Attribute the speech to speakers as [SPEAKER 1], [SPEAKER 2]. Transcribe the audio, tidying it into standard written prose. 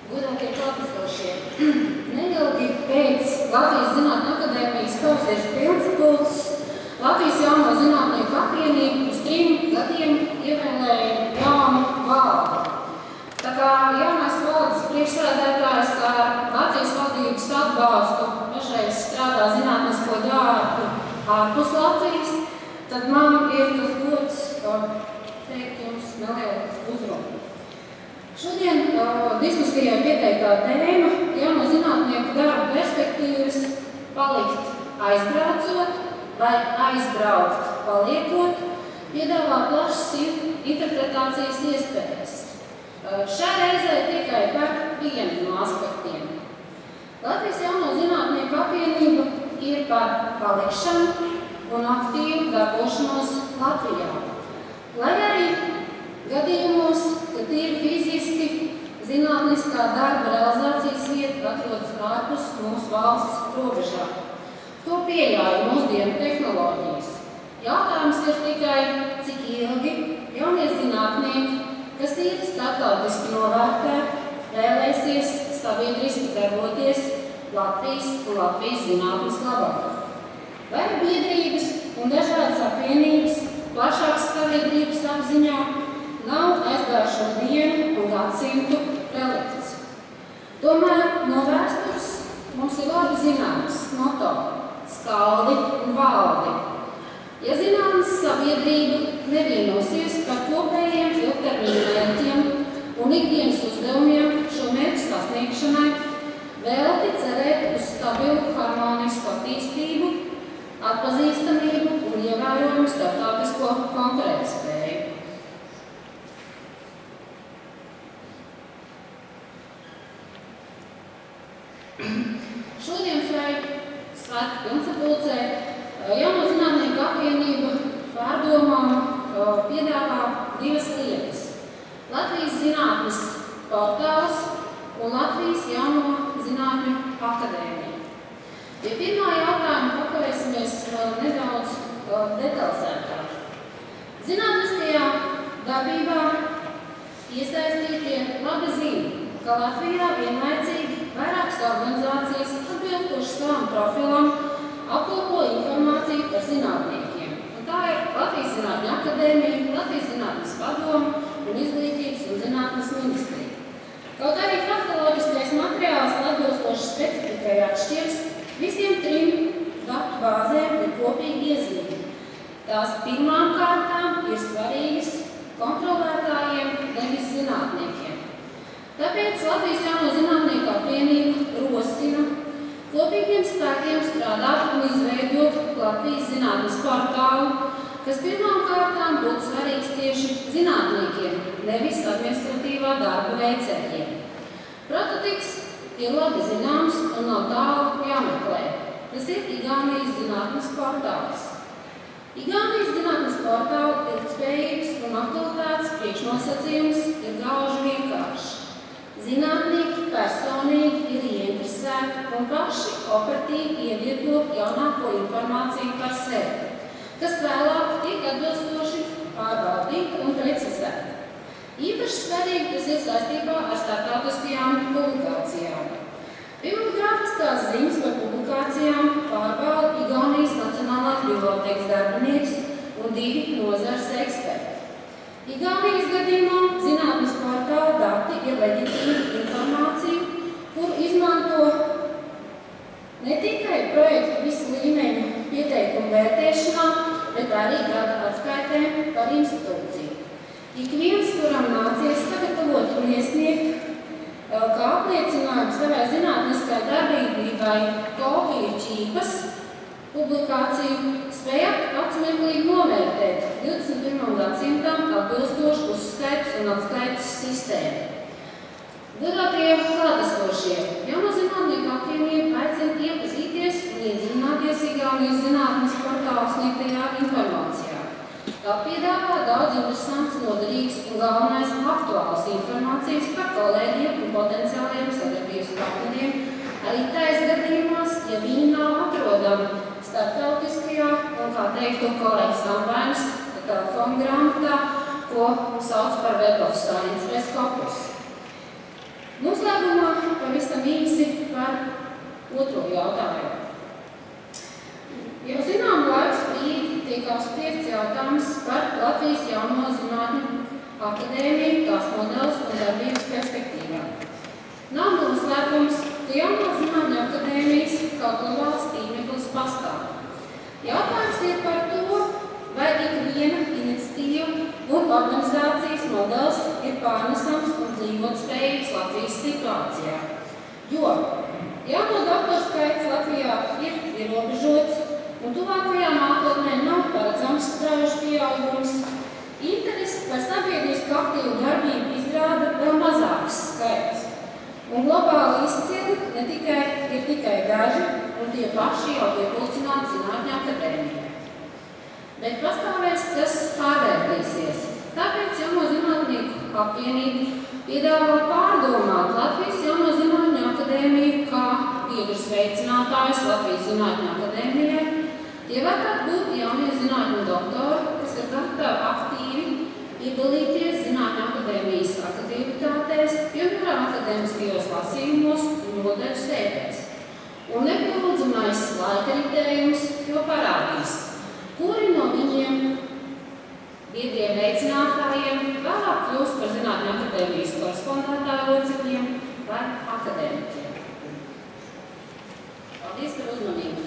[SPEAKER 1] Godātie klātesošie, neilgi pēc Latvijas Zinātņu akadēmijas pavasaris pilnsapulces Latvijas jauno zinātnieku apvienību uz 3 gadiem ievēlēja jaunu valdi. Tā kā jaunais valdes priekšsēdētājs ar Vācijas valdības atbalstu pašreiz strādā zinātnisko darbu ārpus Latvijas, tad man ir tas gods teikt jums nelielu uzrunu. Šodien diskusijai pieteiktā tēma jauno zinātnieku darba perspektīvas palikt aizbraucot vai aizbraukt paliekot, piedāvā plašas interpretācijas iespējas. Šā reizē tikai par vienu no aspektiem. Latvijas jauno zinātnieku apvienība ir par palikšanu un aktīvu darbošanos Latvijā. Lai arī gadījumos, ka tīri fiziski zinātniskā darba realizācijas vieta atrodas ārpus mūsu valsts robežām. To pieļauj mūsdienu tehnoloģijas. Jautājums ir tikai, cik ilgi jaunie zinātnieki, kas ir starptautiski novērtēti, vēlēsies sabiedriski darboties Latvijas un Latvijas zinātnes labā. Vai biedrības un dažādas apvienības plašākas sabiedrības apziņā nav aizgājušo dienu un gadsimtu relikts. Tomēr no vēstures mums ir labi zināms moto – skaldi un valdi. Ja zinātnes sabiedrība nevienosies par kopējiem ilgtermiņa mērķiem un ikdienas uzdevumiem šo mērķu sasniegšanai, vēlti cerēt uz stabilu harmonisku attīstību, atpazīstamību un ievērojumu starptautisko konkurētspēju. Šodien svētku pilnsapulcē jauno zinātnieku apvienība pārdomām piedāvā divas lietas – Latvijas zinātnes portāls un Latvijas jauno zinātņu akadēmija. Pie pirmā jautājuma pakavēsimies nedaudz detalizētāk. Zinātniskajā darbībā iesaistītie labi zina, ka Latvijā vienlaicīgi vairākas organizācijas atbilstoši savam profilam apkopo informāciju par zinātniekiem. Un tā ir Latvijas Zinātņu akadēmija, Latvijas zinātnes padome un Izglītības un zinātnes ministrija. Kaut arī faktoloģiskais materiāls atbilstoši specifikai atšķiras, visiem 3 datu bāzēm ir kopīgi iezīme. Tās pirmām kārtām ir svarīgas kontrolētājiem, nevis zinātniekiem. Tāpēc Latvijas jauno zinātnieku apvienība rosina kopīgiem spēkiem strādāt un izveidot Latvijas zinātnes portālu, kas pirmām kārtām būtu svarīgs tieši zinātniekiem, nevis administratīvā darba veicējiem. Prototips ir labi zināms un nav tālu jāmeklē. Tas ir Igaunijas zinātnes portāls. Igaunijas zinātnes portāla ilgtspējības un aktualitātes priekšnosacījums ir gauži vienkārši. Zinātnieki personīgi ir ieinteresēti un paši operatīvi ievieto jaunāko informāciju par sevi, kas vēlāk tiek atbilstoši pārbaudīta un precizēta. Īpaši svarīgi tas ir saistībā ar starptautiskajām publikācijām. Bibliogrāfiskās ziņas par publikācijām pārbauda Igaunijas Nacionālās bibliotēkas darbinieks un 2 nozares eksperti. Igaunijas gadījumā zinātnes portāla dati ir leģitīma informācija, kuru izmanto ne tikai projektu visu līmeņu pieteikumu vērtēšanā, bet arī gada atskaitēm par institūciju. Ik viens, kuram nācies sagatavot un iesniegt kā apliecinājumu savai zinātniskai darbībai kopiju ķīpas publikāciju, spēja atsmeklīgi novērtēt 21. gadsimtam atbilstošu uzskaitas un atskaitas sistēmu. Godātie klātesošie, jauno zinātnieku apvienība aicina iepazīties un iedziļināties Igaunijas zinātnes portāla sniegtajā informācijā. Tā piedāvā daudz interesants, noderīgs un galvenais aktuāls informācijas par kolēģiem un potenciāliem sadarbības partneriem, arī tais gadījumos, ja viņi nav atrodami starptautiskajā un, kā teiktu kolēģis Ambainis, telefonu grāmatā, ko sauc par Web of Science Rescopus. Noslēgumā pavisam īsi par otro jautājumu. Jau zinām laiks brīdi tiek apspriests jautājums par Latvijas Jauno zinātņu akadēmiju, tās modeles un darbības perspektīvām. Nav noslēpums, ka Jauno zinātņu akadēmijas kā globāls tīmeklis pastāv. Jautājums ir par to, vai ikviena iniciatīva un organizācijas modelis ir pārnesams un dzīvotspējīgs Latvijas situācijā. Jo jauno doktoru skaits Latvijā ir ierobežots un tuvākajā nākotnē nav paredzams strauji pieaugums. Interesi par sabiedrisku aktīvu darbību izrāda vēl mazāks skaits. Un globāli izcili ir tikai daži, un tie paši jau piepulcināti Zinātņu akadēmijai. Bet pastāvēs, kas pārvērtīsies. Tāpēc Jauno zinātnieku apvienība piedāvā pārdomāt Latvijas Jauno zinātņu akadēmiju kā biedrus veicinātājus Latvijas Zinātņu akadēmijai. Tie varētu būt jaunie zinātņu doktori, kas ir gatavi aktīvi piedalīties Zinātņu akadēmijas aktivitātēs, piemēram, akadēmiskajos lasījumos un nodaļu sēdēs. Un nepilnīdzamais laika ritējums jau parādīs, kuri no viņiem biedriem veicinātājiem vēlāk kļūst par Zinātņu akadēmijas korespondētāju locekļiem vai akadēmiķiem. Paldies par uzmanību!